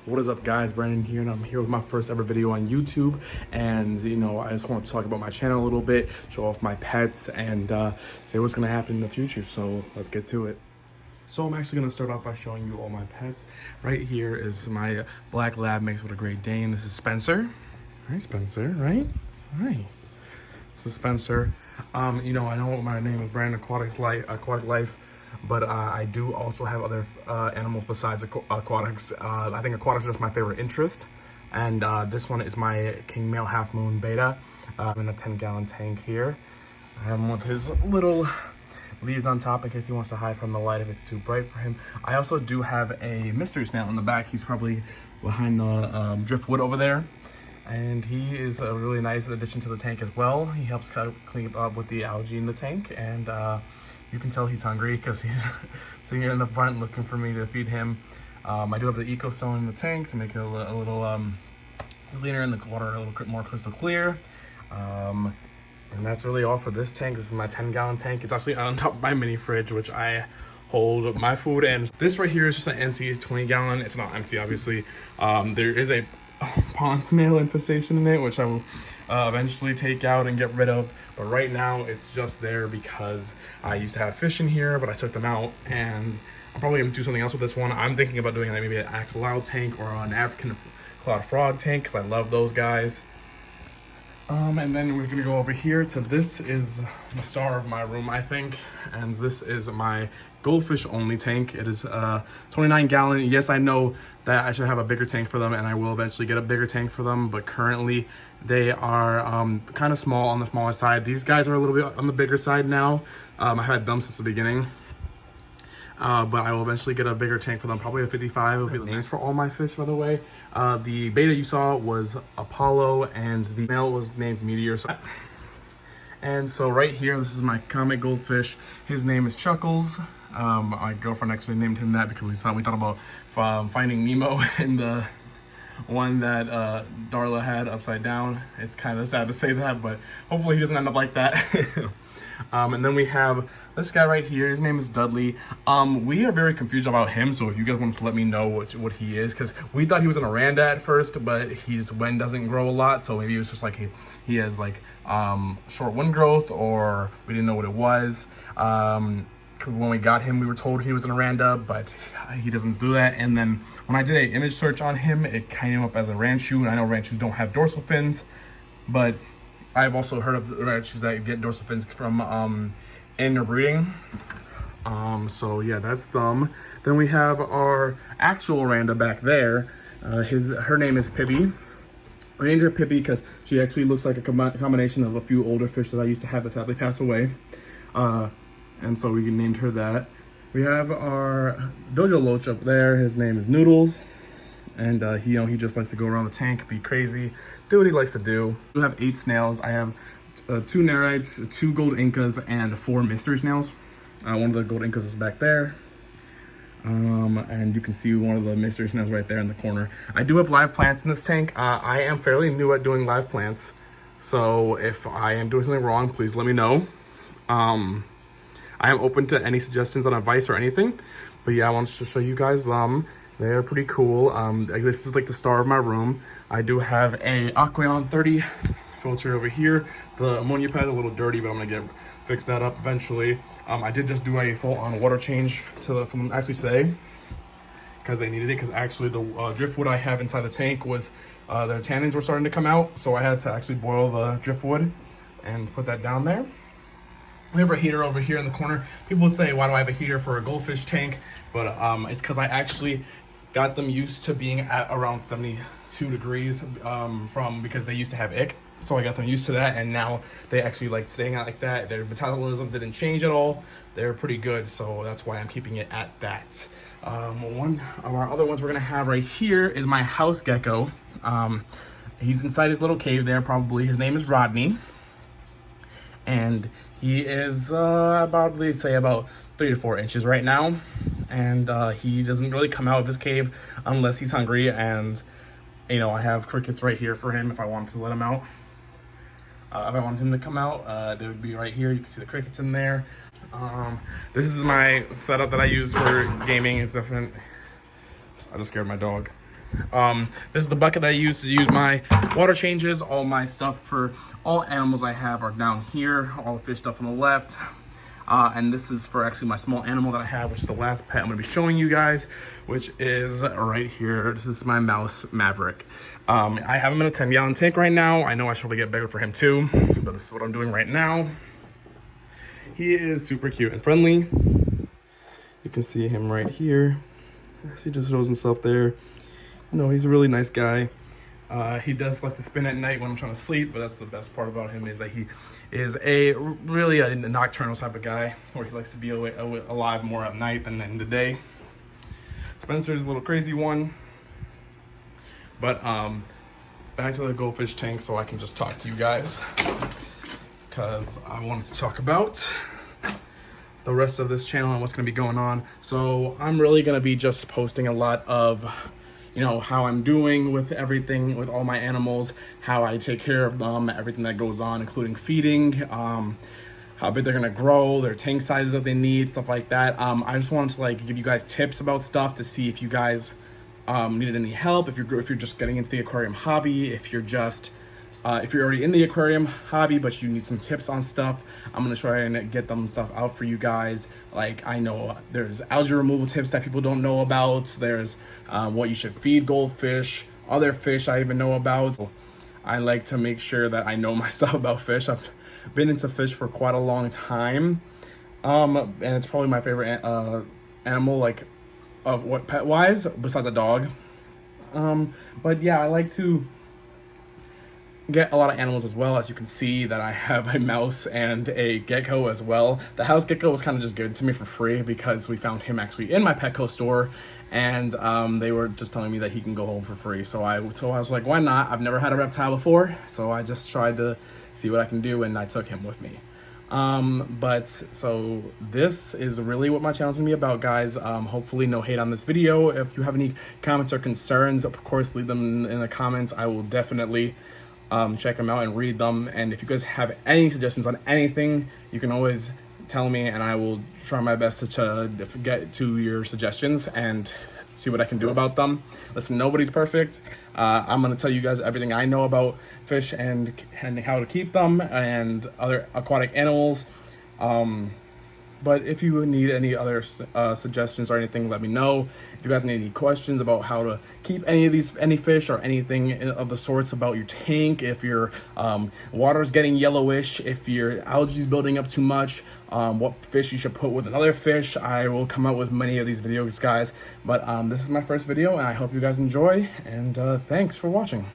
What is up, guys? Brandon here, and I'm here with my first ever video on YouTube. And you know, I just want to talk about my channel a little bit, show off my pets, and say what's gonna happen in the future. So let's get to it. So I'm actually gonna start off by showing you all my pets. Right here is my black lab mixed with a Great Dane. This is Spencer. Hi, Spencer. Right? Hi. This is Spencer. You know, I know my name is Brandon Aquatic Life. But I do also have other animals besides aquatics. I think aquatics are just my favorite interest. And this one is my king male half moon beta in a 10-gallon tank here. I have him with his little leaves on top in case he wants to hide from the light if it's too bright for him. I also do have a mystery snail in the back. He's probably behind the driftwood over there. And he is a really nice addition to the tank as well. He helps clean up with the algae in the tank, and you can tell he's hungry because he's sitting here in the front looking for me to feed him. I do have the eco stone in the tank to make it a little cleaner and the water a little more crystal clear. And that's really all for this tank. This is my 10-gallon tank. It's actually on top of my mini fridge, which I hold my food in. This right here is just an empty 20-gallon. It's not empty, obviously. There is a pond snail infestation in it, which I will eventually take out and get rid of, but right now it's just there because I used to have fish in here, but I took them out, and I'm probably gonna do something else with this one. I'm thinking about doing like maybe an axolotl tank or an African cloud frog tank because I love those guys. And then we're gonna go over here to this is the star of my room, I think, and this is my goldfish only tank. It is 29-gallon. Yes, I know that I should have a bigger tank for them, and I will eventually get a bigger tank for them, but currently they are kind of small, on the smaller side. These guys are a little bit on the bigger side now. I've had them since the beginning. But I will eventually get a bigger tank for them, probably a 55. It'll be the names for all my fish, by the way. The beta you saw was Apollo, and the male was named Meteor. And so right here, this is my comic goldfish. His name is Chuckles. My girlfriend actually named him that because we thought about Finding Nemo in the one that Darla had upside down. It's kind of sad to say that, but hopefully he doesn't end up like that. And then we have this guy right here. His name is Dudley. We are very confused about him, so if you guys want to let me know what he is, because we thought he was an Aranda at first, but his wind doesn't grow a lot, so maybe it was just like he has like short wind growth, or we didn't know what it was. Because when we got him, we were told he was an Aranda, but he doesn't do that. And then when I did an image search on him, it came up as a Ranchu, and I know Ranchus don't have dorsal fins, but I've also heard of Ranchus that get dorsal fins from interbreeding. So yeah, that's them. Then we have our actual Aranda back there. Her name is Pippi. I named her Pippi because she actually looks like a combination of a few older fish that I used to have that sadly passed away. And so we named her that. We have our Dojo Loach up there. His name is Noodles. And he just likes to go around the tank, be crazy, do what he likes to do. We have 8 snails. I have 2 Nerites, 2 gold Incas, and 4 mystery snails. One of the gold Incas is back there. And you can see one of the mystery snails right there in the corner. I do have live plants in this tank. I am fairly new at doing live plants, so if I am doing something wrong, please let me know. I am open to any suggestions on advice or anything, but yeah, I wanted to show you guys them. They're pretty cool. This is like the star of my room. I do have a Aqueon 30 filter over here. The ammonia pad is a little dirty, but I'm gonna fix that up eventually. I did just do a full-on water change from actually today, because they needed it, because actually the driftwood I have inside the tank was, their tannins were starting to come out, so I had to actually boil the driftwood and put that down there. We have a heater over here in the corner. People say, why do I have a heater for a goldfish tank? But it's because I actually got them used to being at around 72 degrees because they used to have ick. So I got them used to that, and now they actually like staying out like that. Their metabolism didn't change at all. They're pretty good, so that's why I'm keeping it at that. One of our other ones we're gonna have right here is my house gecko. He's inside his little cave there, probably. His name is Rodney. And he is about 3 to 4 inches right now, and he doesn't really come out of his cave unless he's hungry. And you know, I have crickets right here for him if I want to let him out. If I wanted him to come out, they would be right here. You can see the crickets in there. This is my setup that I use for gaming. It's different. I just scared my dog. This is the bucket that I use to use my water changes. All my stuff for all animals I have are down here. All the fish stuff on the left. And this is for actually my small animal that I have, which is the last pet I'm gonna be showing you guys, which is right here. This is my mouse, Maverick. I have him in a 10-gallon tank right now. I know I should probably get bigger for him too, but this is what I'm doing right now. He is super cute and friendly. You can see him right here. He just shows himself there. No, he's a really nice guy. He does like to spin at night when I'm trying to sleep, but that's the best part about him, is that he is really a nocturnal type of guy, where he likes to be alive more at night than in the day. Spencer's a little crazy one. But back to the goldfish tank so I can just talk to you guys, because I wanted to talk about the rest of this channel and what's going to be going on. So I'm really going to be just posting a lot of, you know, how I'm doing with everything, with all my animals, how I take care of them, everything that goes on, including feeding, how big they're gonna grow, their tank sizes that they need, stuff like that. I just wanted to like give you guys tips about stuff to see if you guys needed any help, if you're just getting into the aquarium hobby, if you're already in the aquarium hobby but you need some tips on stuff. I'm gonna try and get them stuff out for you guys. Like, I know there's algae removal tips that people don't know about. There's what you should feed goldfish, other fish I even know about. I like to make sure that I know my stuff about fish. I've been into fish for quite a long time, and it's probably my favorite animal, like of what pet wise, besides a dog. But yeah, I like to get a lot of animals as well. As you can see that I have a mouse and a gecko as well. The house gecko was kind of just given to me for free because we found him actually in my Petco store, and they were just telling me that he can go home for free. So I was like, why not? I've never had a reptile before, so I just tried to see what I can do, and I took him with me. But so this is really what my channel is gonna be about, guys. Hopefully no hate on this video. If you have any comments or concerns, of course leave them in the comments. I will definitely check them out and read them. And if you guys have any suggestions on anything, you can always tell me, and I will try my best to get to your suggestions and see what I can do about them. Listen, nobody's perfect. I'm gonna tell you guys everything I know about fish and how to keep them and other aquatic animals. But if you need any other suggestions or anything, let me know. If you guys need any questions about how to keep any fish or anything of the sorts about your tank, if your water's getting yellowish, if your algae is building up too much, what fish you should put with another fish, I will come out with many of these videos, guys. But this is my first video, and I hope you guys enjoy, and thanks for watching.